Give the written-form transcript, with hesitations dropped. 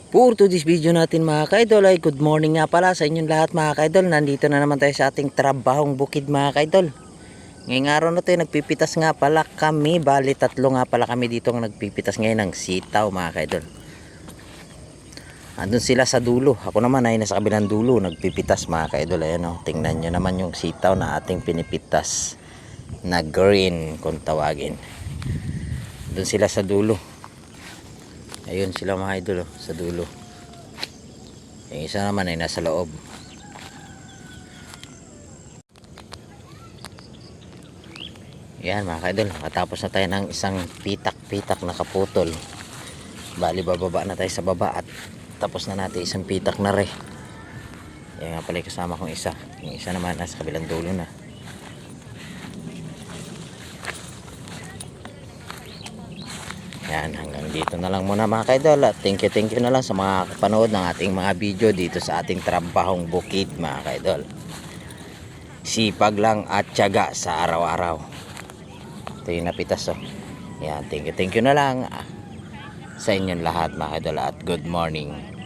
For today's video natin mga kaidol ay good morning nga pala sa inyong lahat mga kaidol. Nandito na naman tayo sa ating trabahong bukid mga kaidol. Ngayong araw na tayo nagpipitas nga pala kami. Bali tatlo nga pala kami dito ang nagpipitas ngayon ng sitaw mga kaidol. Andun sila sa dulo. Ako naman ay nasa kabilang dulo nagpipitas mga kaidol. Ayan o, tingnan nyo naman yung sitaw na ating pinipitas na green kung tawagin. Andun sila sa dulo. Ayun sila mga idol sa dulo. Yung isa naman ay nasa loob. Yan mga idol, nakatapos na tayo ng isang pitak-pitak na kaputol. Bali bababa na tayo sa baba at tapos na natin isang pitak na re. Yan nga pala kasama kong isa. Yung isa naman nasa kabilang dulo na. Yan, hanggang dito na lang muna mga kaidol. At thank you na lang sa mga kapanood ng ating mga video dito sa ating trabahong bukid mga kaidol. Sipag lang at tiyaga sa araw-araw. Ito yung napitas oh. Yan, thank you na lang sa inyong lahat mga kaidol at good morning.